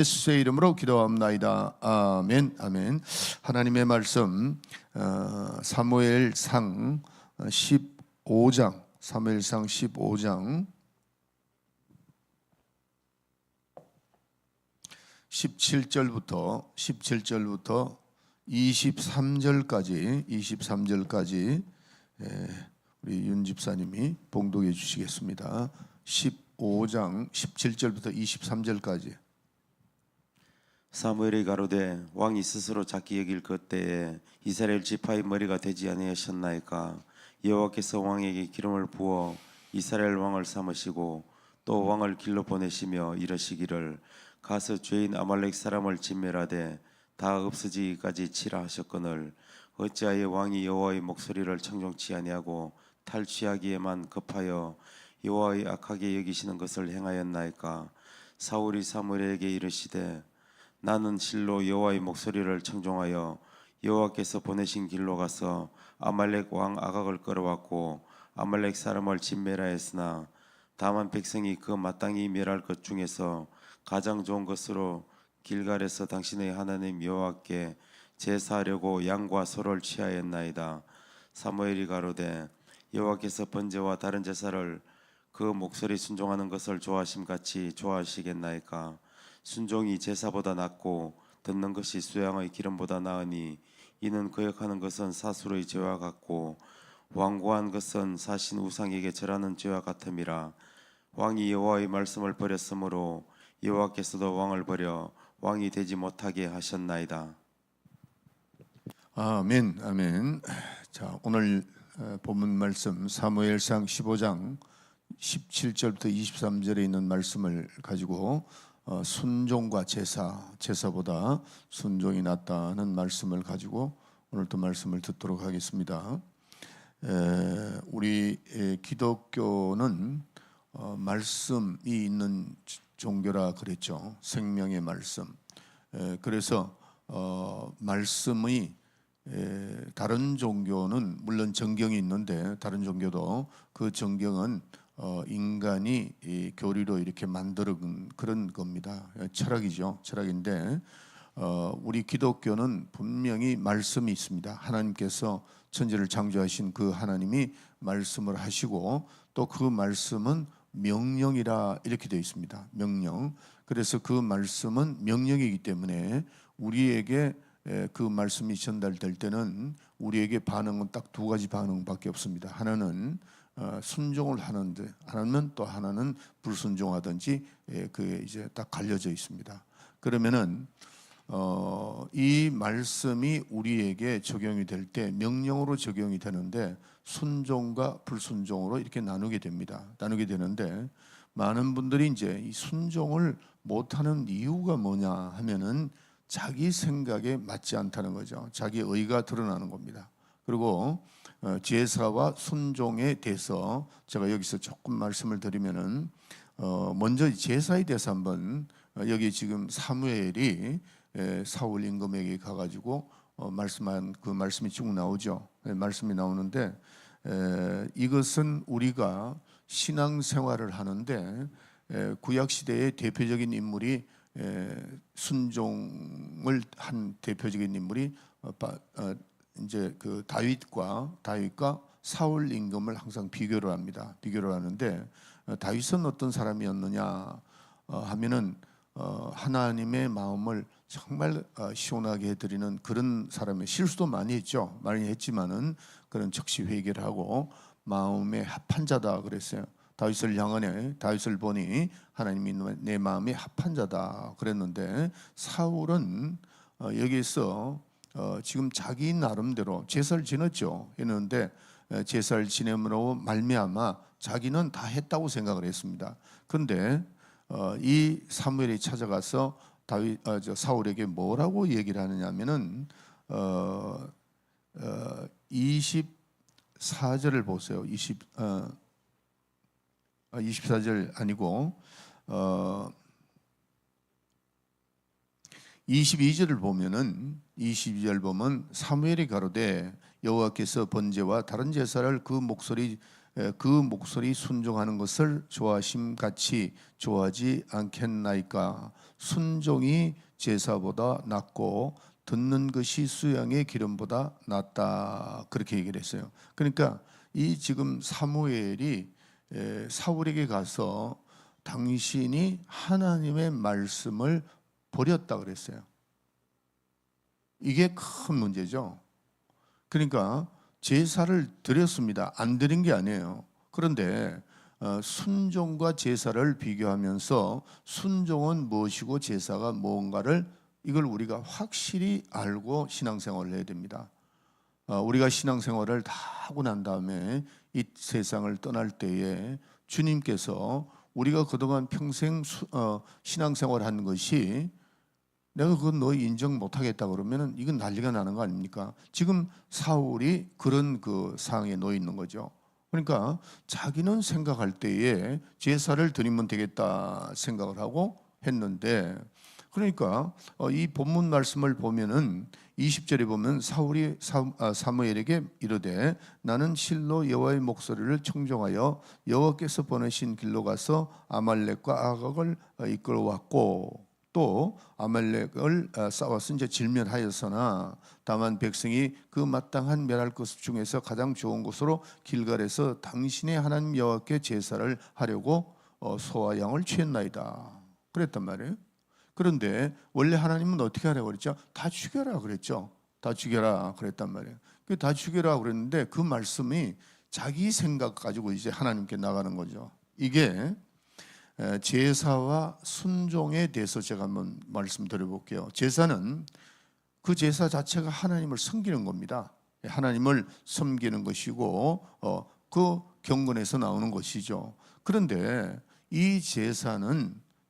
예수의 이름으로 기도합나이다. 아멘. 아멘. 하나님의 말씀 사무엘상 15장 17절부터 23절까지 우리 윤 집사님이 봉독해 주시겠습니다. 15장 17절부터 23절까지. 사무엘이 가로되 왕이 스스로 작게 여길 그때에 이스라엘 지파의 머리가 되지 아니하셨나이까. 여호와께서 왕에게 기름을 부어 이스라엘 왕을 삼으시고 또 왕을 길로 보내시며 이르시기를 가서 죄인 아말렉 사람을 진멸하되 다 없어지기까지 치라 하셨거늘 어찌하여 왕이 여호와의 목소리를 청종치 아니하고 탈취하기에만 급하여 여호와의 악하게 여기시는 것을 행하였나이까. 사울이 사무엘에게 이르시되 나는 실로 여호와의 목소리를 청종하여 여호와께서 보내신 길로 가서 아말렉 왕 아각을 끌어왔고 아말렉 사람을 진멸하였으나 다만 백성이 그 마땅히 멸할 것 중에서 가장 좋은 것으로 길갈에서 당신의 하나님 여호와께 제사하려고 양과 소를 취하였나이다. 사무엘이 가로되 여호와께서 번제와 다른 제사를 그 목소리 순종하는 것을 좋아하심같이 좋아하시겠나이까. 순종이 제사보다 낫고 듣는 것이 수양의 기름보다 나으니 이는 거역하는 것은 사수의 죄와 같고 완고한 것은 사신 우상에게 절하는 죄와 같음이라. 왕이 여호와의 말씀을 버렸으므로 여호와께서도 왕을 버려 왕이 되지 못하게 하셨나이다. 아멘. 아멘. 자, 오늘 본문 말씀 사무엘상 15장 17절부터 23절에 있는 말씀을 가지고 순종과 제사보다 순종이 낫다는 말씀을 가지고 오늘 또 말씀을 듣도록 하겠습니다. 우리 기독교는 말씀이 있는 종교라 그랬죠. 생명의 말씀. 그래서 말씀이 다른 종교는 물론 정경이 있는데 다른 종교도 그 정경은 인간이 교리로 이렇게 만들어진 그런 겁니다. 철학이죠. 철학인데 우리 기독교는 분명히 말씀이 있습니다. 하나님께서 천지를 창조하신 그 하나님이 말씀을 하시고 또 그 말씀은 명령이라 이렇게 되어 있습니다. 명령. 그래서 그 말씀은 명령이기 때문에 우리에게 그 말씀이 전달될 때는 우리에게 반응은 딱 두 가지 반응밖에 없습니다. 하나는 순종을 하는데 하나는 또 하나는 불순종하든지 그게 이제 딱 갈려져 있습니다. 그러면은 이 말씀이 우리에게 적용이 될 때 명령으로 적용이 되는데 순종과 불순종으로 이렇게 나누게 됩니다. 나누게 되는데 많은 분들이 이제 이 순종을 못하는 이유가 뭐냐 하면은 자기 생각에 맞지 않다는 거죠. 자기 의가 드러나는 겁니다. 그리고 제사와 순종에 대해서 제가 여기서 조금 말씀을 드리면은 먼저 제사에 대해서 한번 여기 지금 사무엘이 사울 임금에게 가가지고 말씀한 그 말씀이 쭉 나오죠. 말씀이 나오는데 이것은 우리가 신앙생활을 하는데 구약 시대의 대표적인 인물이 순종을 한 대표적인 인물이 이제 그 다윗과 사울 임금을 항상 비교를 합니다. 비교를 하는데 다윗은 어떤 사람이었느냐 하면은 하나님의 마음을 정말 시원하게 해드리는 그런 사람의 실수도 많이 했죠. 많이 했지만은 그런 적시 회개를 하고 마음에 합한 자다 그랬어요. 다윗을 향하네. 다윗을 보니 하나님이 내 마음에 합한 자다 그랬는데 사울은 여기서 지금 자기 나름대로 제사를 지냈죠. 했는데 제사를 지냄으로 말미암아 자기는 다 했다고 생각을 했습니다. 그런데 이 사무엘이 찾아가서 사울에게 뭐라고 얘기를 하느냐면은 24절을 보세요. 24절 아니고 22절을 보면은 22절 보면 사무엘이 가로되 여호와께서 번제와 다른 제사를 그 목소리 그 목소리 순종하는 것을 좋아하심 같이 좋아하지 않겠나이까. 순종이 제사보다 낫고 듣는 것이 수양의 기름보다 낫다. 그렇게 얘기를 했어요. 그러니까 이 지금 사무엘이 사울에게 가서 당신이 하나님의 말씀을 버렸다 그랬어요. 이게 큰 문제죠. 그러니까 제사를 드렸습니다. 안 드린 게 아니에요. 그런데 순종과 제사를 비교하면서 순종은 무엇이고 제사가 뭔가를 이걸 우리가 확실히 알고 신앙생활을 해야 됩니다. 우리가 신앙생활을 다 하고 난 다음에 이 세상을 떠날 때에 주님께서 우리가 그동안 평생 신앙생활한 것이 내가 그건 너 인정 못하겠다 그러면은 이건 난리가 나는 거 아닙니까? 지금 사울이 그런 그 상황에 놓여 있는 거죠. 그러니까 자기는 생각할 때에 제사를 드리면 되겠다 생각을 하고 했는데, 그러니까 이 본문 말씀을 보면은 20절에 보면 사울이 사무엘에게 이르되 나는 실로 여호와의 목소리를 청종하여 여호와께서 보내신 길로 가서 아말렉과 아각을 이끌어왔고 또 아말렉을 싸워서 이제 질멸하였으나 다만 백성이 그 마땅한 멸할 것 중에서 가장 좋은 곳으로 길갈에서 당신의 하나님 여호와께 제사를 하려고 소와 양을 취했나이다 그랬단 말이에요. 그런데 원래 하나님은 어떻게 하라고 그랬죠? 다 죽여라 그랬죠. 다 죽여라 그랬단 말이에요. 다 죽여라 그랬는데 그 말씀이 자기 생각 가지고 이제 하나님께 나가는 거죠. 이게 제사와 순종에 대해서 제가 한번 말씀드려 볼게요. 제사는 그 제사 자체가 하나님을 섬기는 겁니다. 하나님을 섬기는 것이고 그 경건에서 나오는 것이죠. 그런데 이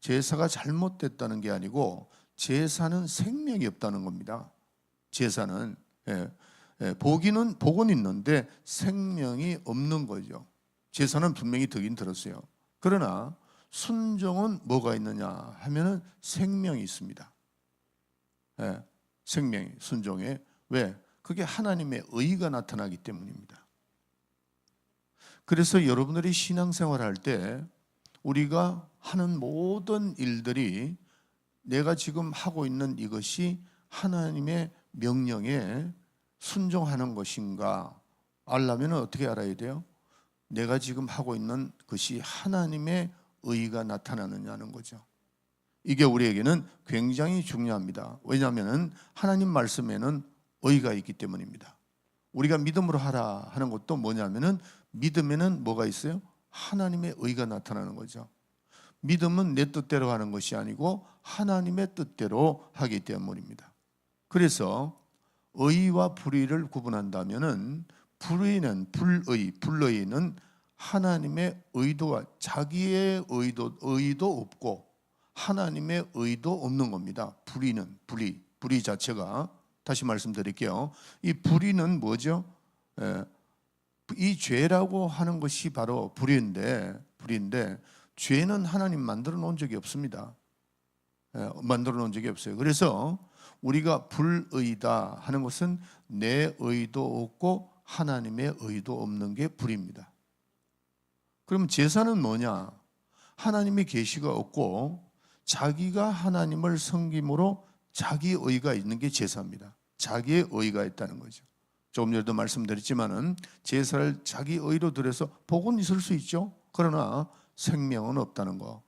제사가 잘못됐다는 게 아니고 제사는 생명이 없다는 겁니다. 제사는 복은 있는데 생명이 없는 거죠. 제사는 분명히 득인 들었어요. 그러나 순종은 뭐가 있느냐 하면은 생명이 있습니다. 생명이 순종에 왜? 그게 하나님의 의가 나타나기 때문입니다. 그래서 여러분들이 신앙생활할 때 우리가 하는 모든 일들이 내가 지금 하고 있는 이것이 하나님의 명령에 순종하는 것인가 알려면 어떻게 알아야 돼요? 내가 지금 하고 있는 것이 하나님의 의가 나타나느냐는 거죠. 이게 우리에게는 굉장히 중요합니다. 왜냐하면 하나님 말씀에는 의가 있기 때문입니다. 우리가 믿음으로 하라 하는 것도 뭐냐면은 믿음에는 뭐가 있어요? 하나님의 의가 나타나는 거죠. 믿음은 내 뜻대로 하는 것이 아니고 하나님의 뜻대로 하기 때문입니다. 그래서 의와 불의를 구분한다면은 불의는 하나님의 의도와 자기의 의도 없고 하나님의 의도 없는 겁니다. 불의 자체가 다시 말씀드릴게요. 이 불의는 뭐죠? 이 죄라고 하는 것이 바로 불의인데 죄는 하나님 만들어 놓은 적이 없습니다. 만들어 놓은 적이 없어요. 그래서 우리가 불의다 하는 것은 내 의도 없고 하나님의 의도 없는 게 불의입니다. 그럼 제사는 뭐냐? 하나님의 계시가 없고 자기가 하나님을 섬김으로 자기 의가 있는 게 제사입니다. 자기의 의가 있다는 거죠. 조금 전에도 말씀드렸지만은 제사를 자기 의로 드려서 복은 있을 수 있죠. 그러나 생명은 없다는 거.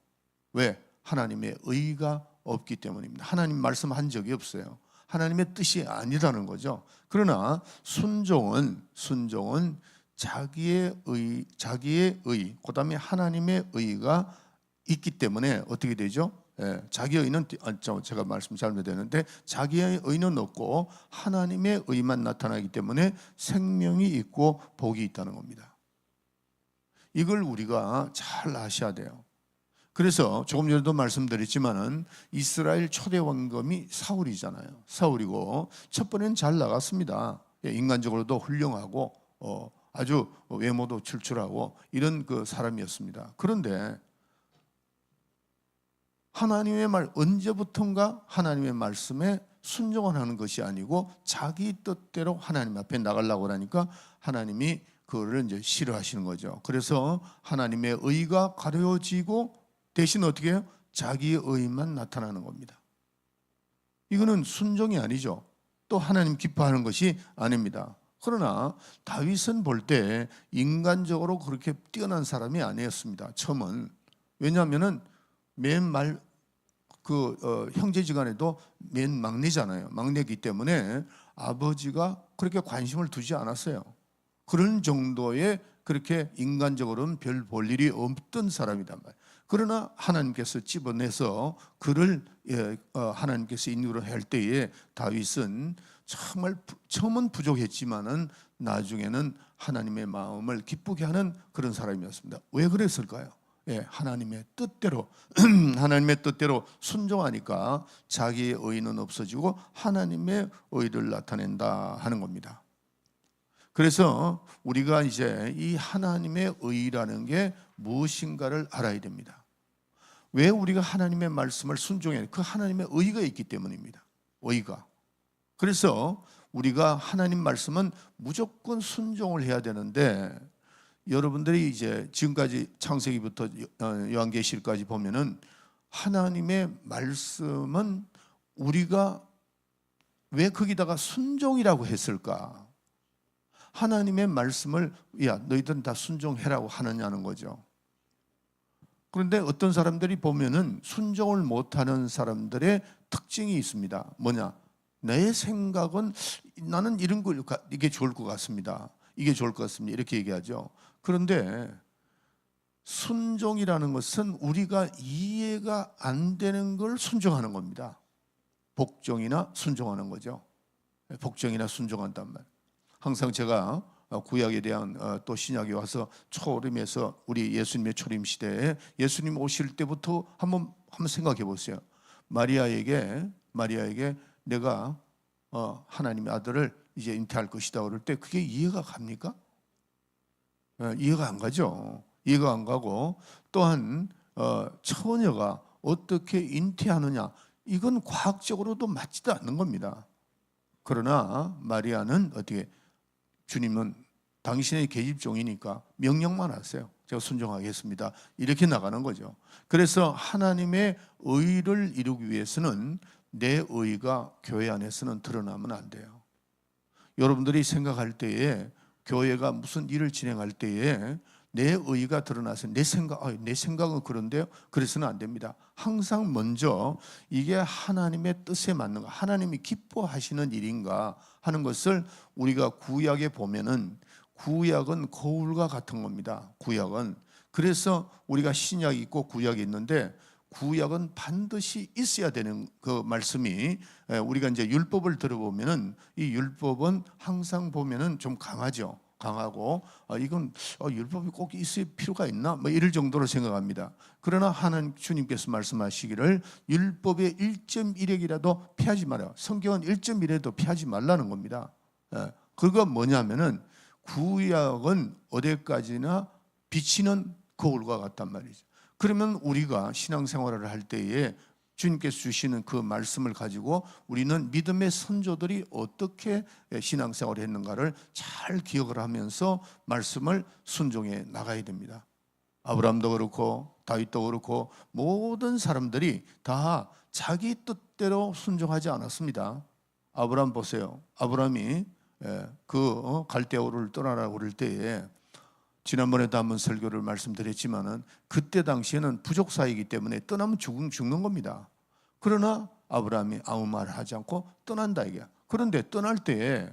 왜? 하나님의 의가 없기 때문입니다. 하나님 말씀한 적이 없어요. 하나님의 뜻이 아니라는 거죠. 그러나 순종은 자기의 의, 그다음에 하나님의 의가 있기 때문에 어떻게 되죠? 자기의 의는 제가 말씀 잘못했는데 자기의 의는 없고 하나님의 의만 나타나기 때문에 생명이 있고 복이 있다는 겁니다. 이걸 우리가 잘 아셔야 돼요. 그래서 조금 전에도 말씀드렸지만은 이스라엘 초대 왕검이 사울이잖아요. 사울이고 첫 번에는 잘 나갔습니다. 인간적으로도 훌륭하고 아주 외모도 출출하고 이런 그 사람이었습니다. 그런데 하나님의 언제부턴가 하나님의 말씀에 순종을 하는 것이 아니고 자기 뜻대로 하나님 앞에 나가려고 하니까 하나님이 그거를 이제 싫어하시는 거죠. 그래서 하나님의 의가 가려지고 대신 어떻게 해요? 자기의 의만 나타나는 겁니다. 이거는 순종이 아니죠. 또 하나님 기뻐하는 것이 아닙니다. 그러나 다윗은 볼 때 인간적으로 그렇게 뛰어난 사람이 아니었습니다. 처음은. 왜냐하면은 맨 형제지간에도 맨 막내잖아요. 막내이기 때문에 아버지가 그렇게 관심을 두지 않았어요. 그런 정도의 그렇게 인간적으로는 별 볼 일이 없던 사람이단 말이에요. 그러나 하나님께서 집어내서 그를 하나님께서 인도를 할 때에 다윗은 정말 처음은 부족했지만은 나중에는 하나님의 마음을 기쁘게 하는 그런 사람이었습니다. 왜 그랬을까요? 하나님의 뜻대로 하나님의 뜻대로 순종하니까 자기의 의는 없어지고 하나님의 의를 나타낸다 하는 겁니다. 그래서 우리가 이제 이 하나님의 의라는 게 무엇인가를 알아야 됩니다. 왜 우리가 하나님의 말씀을 순종해야? 그 하나님의 의가 있기 때문입니다. 의가. 그래서 우리가 하나님 말씀은 무조건 순종을 해야 되는데, 여러분들이 이제 지금까지 창세기부터 요한계시까지 보면은 하나님의 말씀은 우리가 왜 거기다가 순종이라고 했을까? 하나님의 말씀을 야 너희들은 다 순종해라고 하느냐는 거죠. 그런데 어떤 사람들이 보면은 순종을 못하는 사람들의 특징이 있습니다. 뭐냐? 내 생각은 나는 이런 거 이게 좋을 것 같습니다. 이게 좋을 것 같습니다. 이렇게 얘기하죠. 그런데 순종이라는 것은 우리가 이해가 안 되는 걸 순종하는 겁니다. 복종이나 순종하는 거죠. 복종이나 순종한단 말이에요. 항상 제가 구약에 대한 또 신약에 와서 초림에서 우리 예수님의 초림 시대에 예수님 오실 때부터 한번 생각해 보세요. 마리아에게 내가 하나님의 아들을 이제 잉태할 것이다 그럴 때 그게 이해가 갑니까? 이해가 안 가죠. 이해가 안 가고 또한 처녀가 어떻게 잉태하느냐 이건 과학적으로도 맞지도 않는 겁니다. 그러나 마리아는 어떻게 주님은 당신의 계집종이니까 명령만 하세요. 제가 순종하겠습니다. 이렇게 나가는 거죠. 그래서 하나님의 의를 이루기 위해서는 내 의가 교회 안에서는 드러나면 안 돼요. 여러분들이 생각할 때에 교회가 무슨 일을 진행할 때에 내 의가 드러나서 내 생각은 그런데요. 그래서는 안 됩니다. 항상 먼저 이게 하나님의 뜻에 맞는가, 하나님이 기뻐하시는 일인가 하는 것을 우리가 구약에 보면은 구약은 거울과 같은 겁니다. 구약은. 그래서 우리가 신약이 있고 구약이 있는데 구약은 반드시 있어야 되는 그 말씀이 우리가 이제 율법을 들어보면은 이 율법은 항상 보면은 좀 강하죠. 강하고 이건 율법이 꼭 있을 필요가 있나? 뭐 이럴 정도로 생각합니다. 그러나 하나님 주님께서 말씀하시기를 율법의 1.1핵이라도 피하지 말아요. 성경은 1.1에도 피하지 말라는 겁니다. 그거 뭐냐면은 구약은 어디까지나 비치는 거울과 같단 말이죠. 그러면 우리가 신앙생활을 할 때에 주님께서 주시는 그 말씀을 가지고 우리는 믿음의 선조들이 어떻게 신앙생활을 했는가를 잘 기억을 하면서 말씀을 순종해 나가야 됩니다. 아브라함도 그렇고 다윗도 그렇고 모든 사람들이 다 자기 뜻대로 순종하지 않았습니다. 아브라함 보세요. 아브라함이 그 갈대아우를 떠나라고 그럴 때에 지난번에도 한번 설교를 말씀드렸지만은 그때 당시에는 부족 사이기 때문에 떠나면 죽는 겁니다. 그러나 아브라함이 아무 말을 하지 않고 떠난다 이게. 그런데 떠날 때에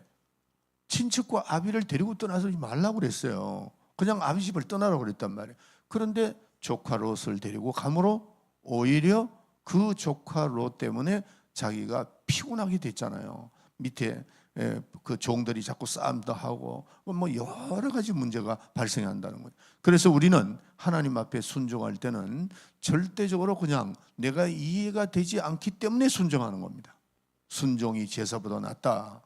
친척과 아비를 데리고 떠나지 말라고 그랬어요. 그냥 아비 집을 떠나라고 그랬단 말이에요. 그런데 조카 롯을 데리고 가므로 오히려 그 조카 롯 때문에 자기가 피곤하게 됐잖아요. 밑에 그 종들이 자꾸 싸움도 하고 뭐 여러 가지 문제가 발생한다는 거예요. 그래서 우리는 하나님 앞에 순종할 때는 절대적으로 그냥 내가 이해가 되지 않기 때문에 순종하는 겁니다. 순종이 제사보다 낫다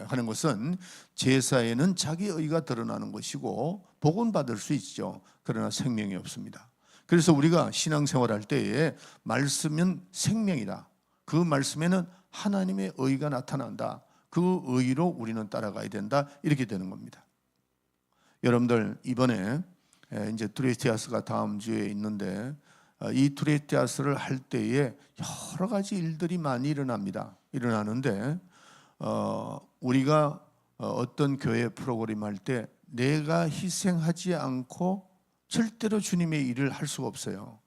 하는 것은 제사에는 자기 의가 드러나는 것이고 복은 받을 수 있죠. 그러나 생명이 없습니다. 그래서 우리가 신앙생활할 때에 말씀은 생명이다. 그 말씀에는 하나님의 의가 나타난다. 그 의로 우리는 따라가야 된다. 이렇게 되는 겁니다. 여러분들 이번에 이제 두레티아스가 다음 주에 있는데 이 두레티아스를 할 때에 여러 가지 일들이 많이 일어나는데 우리가 어떤 교회 프로그램 할 때 내가 희생하지 않고 절대로 주님의 일을 할 수가 없어요.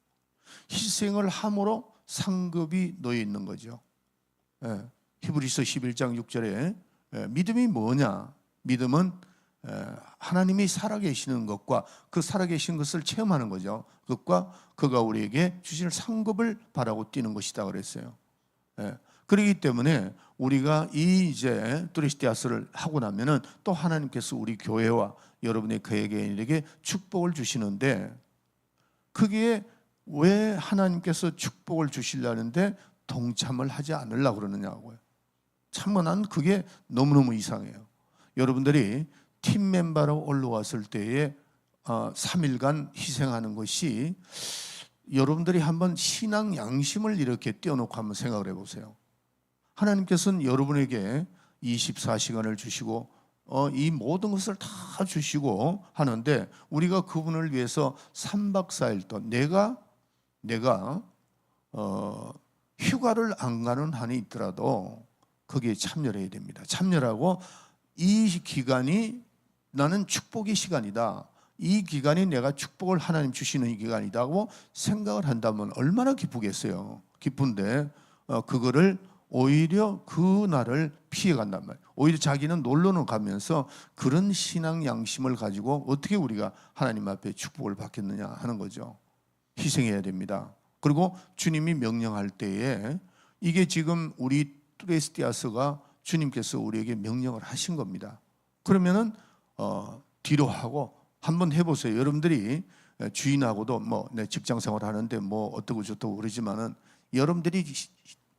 희생을 함으로 상급이 놓여 있는 거죠. 히브리서 11장 6절에 믿음이 뭐냐? 믿음은 하나님이 살아계시는 것과 그 살아계신 것을 체험하는 거죠. 그것과 그가 우리에게 주실 상급을 바라고 뛰는 것이다 그랬어요. 그렇기 때문에 우리가 이제 두레시티아스를 하고 나면은 또 하나님께서 우리 교회와 여러분의 개개인에게 축복을 주시는데, 그게 왜 하나님께서 축복을 주시려는데 동참을 하지 않으려고 그러느냐고요. 참으로 난 그게 너무너무 이상해요. 여러분들이 팀 멤버로 올라왔을 때에 3일간 희생하는 것이, 여러분들이 한번 신앙 양심을 이렇게 띄워놓고 한번 생각을 해보세요. 하나님께서는 여러분에게 24시간을 주시고 이 모든 것을 다 주시고 하는데, 우리가 그분을 위해서 3박 4일 동안 내가 휴가를 안 가는 한이 있더라도 거기에 참여를 해야 됩니다. 참여하고 이 기간이 나는 축복의 시간이다, 이 기간이 내가 축복을 하나님 주시는 기간이다고 생각을 한다면 얼마나 기쁘겠어요. 기쁜데 그거를 오히려 그 날을 피해간단 말이에요. 오히려 자기는 놀러는 가면서 그런 신앙 양심을 가지고 어떻게 우리가 하나님 앞에 축복을 받겠느냐 하는 거죠. 희생해야 됩니다. 그리고 주님이 명령할 때에 이게 지금 우리 두레스티아스가 주님께서 우리에게 명령을 하신 겁니다. 그러면은 뒤로 하고 한번 해보세요. 여러분들이 주인하고도 뭐 내 직장 생활 하는데 뭐 어떠고 저떠고 그러지만은, 여러분들이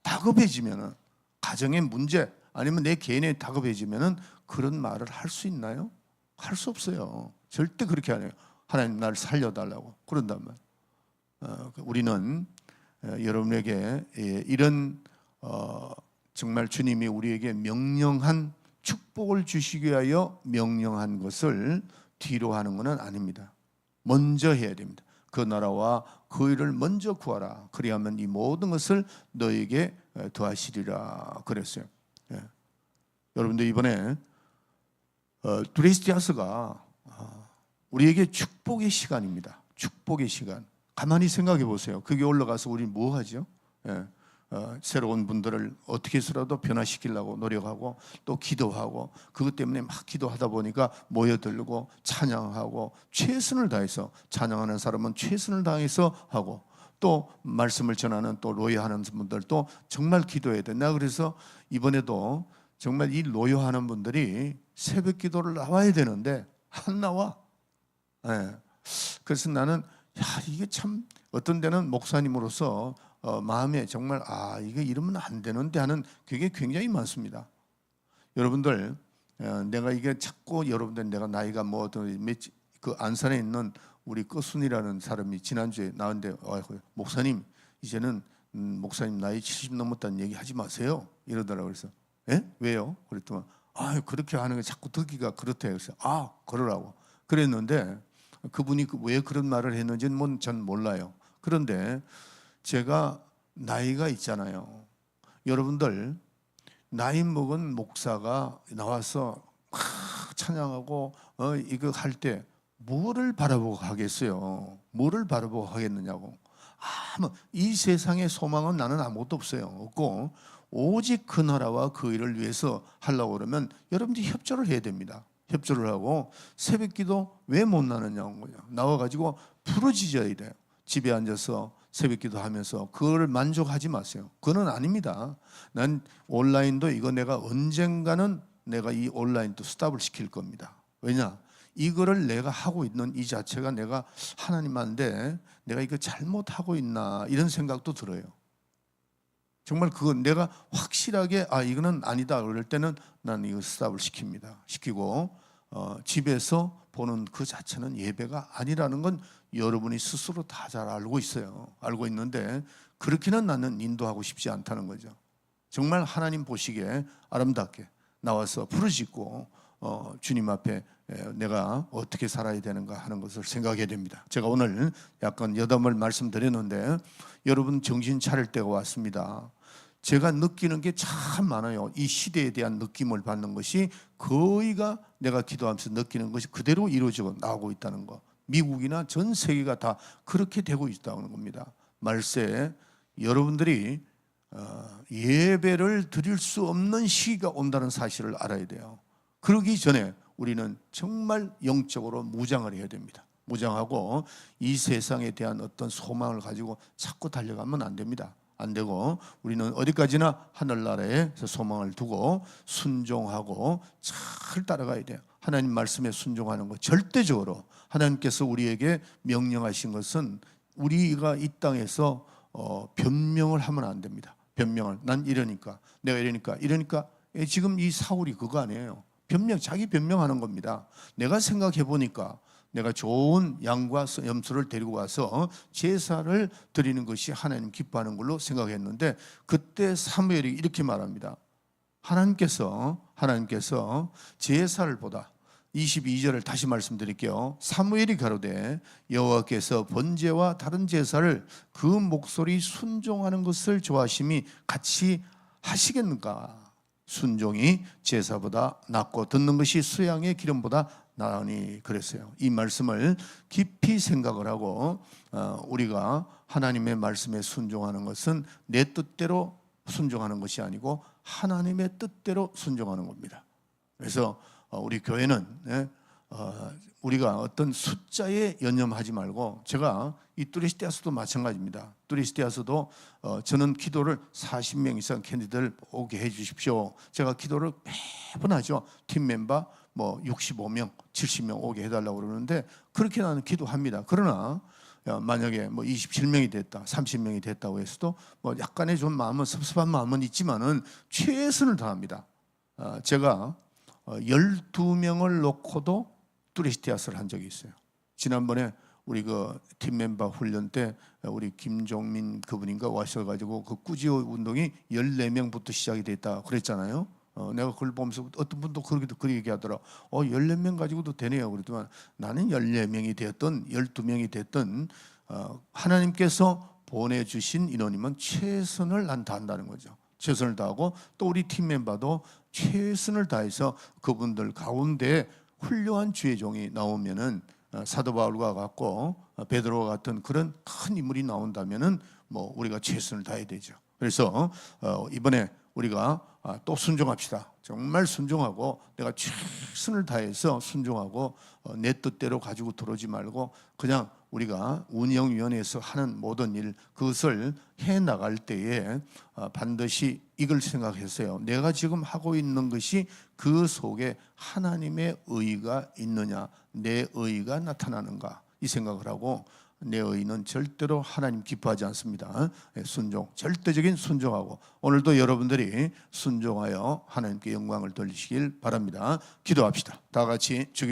다급해지면은, 가정의 문제 아니면 내 개인에 다급해지면은 그런 말을 할 수 있나요? 할 수 없어요. 절대 그렇게 안 해요. 하나님 나를 살려달라고 그런다면 우리는 여러분에게 이런 정말 주님이 우리에게 명령한 축복을 주시기 위하여 명령한 것을 뒤로 하는 것은 아닙니다. 먼저 해야 됩니다. 그 나라와 그 일을 먼저 구하라. 그리하면 이 모든 것을 너에게 더하시리라 그랬어요. 여러분들 이번에 두레스티아스가 우리에게 축복의 시간입니다. 축복의 시간. 가만히 생각해 보세요. 거기 올라가서 우리 뭐 하죠? 새로운 분들을 어떻게 해서라도 변화시키려고 노력하고 또 기도하고, 그것 때문에 막 기도하다 보니까 모여들고 찬양하고 최선을 다해서, 찬양하는 사람은 최선을 다해서 하고, 또 말씀을 전하는 또 로여하는 분들도 정말 기도해야 돼. 나 그래서 이번에도 정말 이 로여하는 분들이 새벽 기도를 나와야 되는데 안 나와. 그래서 나는 이게 참 어떤 데는 목사님으로서 마음에 정말 이게 이러면 안 되는데 하는 그게 굉장히 많습니다. 여러분들 내가 이게 자꾸 여러분들 내가 나이가 그 안산에 있는 우리 꺼순이라는 사람이 지난주에 나왔는데 목사님 이제는 목사님 나이 70 넘었다는 얘기 하지 마세요 이러더라고요. 그래서 왜요? 그랬더니 그렇게 하는 게 자꾸 듣기가 그렇대요. 그래서 그러라고 그랬는데, 그분이 왜 그런 말을 했는지는 전 몰라요. 그런데 제가 나이가 있잖아요. 여러분들 나이 먹은 목사가 나와서 막 찬양하고 이거 할 때 뭐를 바라보고 하겠어요? 뭐를 바라보고 하겠느냐고. 이 세상의 소망은 나는 아무것도 없고 오직 그 나라와 그 일을 위해서 하려고 그러면 여러분들이 협조를 해야 됩니다. 협조를 하고 새벽기도 왜 못 나느냐고 나와가지고 부르짖어야 돼요. 집에 앉아서 새벽기도 하면서 그거를 만족하지 마세요. 그건 아닙니다. 난 온라인도 이거 내가 언젠가는 내가 이 온라인도 스탑을 시킬 겁니다. 왜냐? 이거를 내가 하고 있는 이 자체가 내가 하나님한테 내가 이거 잘못하고 있나 이런 생각도 들어요. 정말 그건 내가 확실하게 이거는 아니다 그럴 때는 난 이거 스탑을 시키고 집에서 보는 그 자체는 예배가 아니라는 건 여러분이 스스로 다 잘 알고 있어요. 알고 있는데 그렇게는 나는 인도하고 싶지 않다는 거죠. 정말 하나님 보시기에 아름답게 나와서 부르짖고 주님 앞에 내가 어떻게 살아야 되는가 하는 것을 생각해야 됩니다. 제가 오늘 약간 여담을 말씀드렸는데 여러분 정신 차릴 때가 왔습니다. 제가 느끼는 게 참 많아요. 이 시대에 대한 느낌을 받는 것이 거의가 내가 기도하면서 느끼는 것이 그대로 이루어지고 나오고 있다는 거. 미국이나 전 세계가 다 그렇게 되고 있다는 겁니다. 말세 여러분들이 예배를 드릴 수 없는 시기가 온다는 사실을 알아야 돼요. 그러기 전에 우리는 정말 영적으로 무장을 해야 됩니다. 무장하고 이 세상에 대한 어떤 소망을 가지고 자꾸 달려가면 안 됩니다. 안 되고 우리는 어디까지나 하늘나라에 소망을 두고 순종하고 잘 따라가야 돼요. 하나님 말씀에 순종하는 것 절대적으로 하나님께서 우리에게 명령하신 것은 우리가 이 땅에서 변명을 하면 안 됩니다. 변명을 난 이러니까 내가 이러니까 지금 이 사울이 그거 아니에요. 자기 변명하는 겁니다. 내가 생각해 보니까 내가 좋은 양과 염소를 데리고 가서 제사를 드리는 것이 하나님 기뻐하는 걸로 생각했는데 그때 사무엘이 이렇게 말합니다. 하나님께서 제사를 보다 22절을 다시 말씀드릴게요. 사무엘이 가로되 여호와께서 번제와 다른 제사를 그 목소리 순종하는 것을 좋아하심이 같이 하시겠는가? 순종이 제사보다 낫고 듣는 것이 수양의 기름보다 나으니 그랬어요. 이 말씀을 깊이 생각을 하고 우리가 하나님의 말씀에 순종하는 것은 내 뜻대로 순종하는 것이 아니고 하나님의 뜻대로 순종하는 겁니다. 그래서 우리 교회는 우리가 어떤 숫자에 연연하지 말고 제가 이 뚜레시티아스도 마찬가지입니다. 뚜레시티아스도 저는 기도를 40명 이상 캔디들 오게 해 주십시오. 제가 기도를 매번 하죠. 팀 멤버 65명, 70명 오게 해달라고 그러는데 그렇게 나는 기도합니다. 그러나 만약에 27명이 됐다, 30명이 됐다고 해서도 약간의 좀 마음은 섭섭한 마음은 있지만은 최선을 다합니다. 제가 12명을 놓고도 뚜레시티아스를 한 적이 있어요. 지난번에 우리 그 팀 멤버 훈련 때 우리 김종민 그분인가 와셔가지고 그 꾸지오 운동이 14명부터 시작이 됐다 그랬잖아요. 내가 그걸 보면서 어떤 분도 그렇게 얘기하더라. 14명 가지고도 되네요. 그랬더니 나는 14명이 되었든 12명이 됐든 하나님께서 보내주신 인원이면 최선을 난 다한다는 거죠. 최선을 다하고 또 우리 팀 멤버도 최선을 다해서 그분들 가운데 훌륭한 주의 종이 나오면은 사도 바울과 같고 베드로와 같은 그런 큰 인물이 나온다면은 우리가 최선을 다해야 되죠. 그래서 이번에 우리가 또 순종합시다. 정말 순종하고 내가 최선을 다해서 순종하고 내 뜻대로 가지고 들어오지 말고 그냥 우리가 운영위원회에서 하는 모든 일 그것을 해나갈 때에 반드시 이걸 생각했어요. 내가 지금 하고 있는 것이 그 속에 하나님의 의가 있느냐 내 의가 나타나는가 이 생각을 하고 내 의는 절대로 하나님 기뻐하지 않습니다. 순종, 절대적인 순종하고 오늘도 여러분들이 순종하여 하나님께 영광을 돌리시길 바랍니다. 기도합시다. 다 같이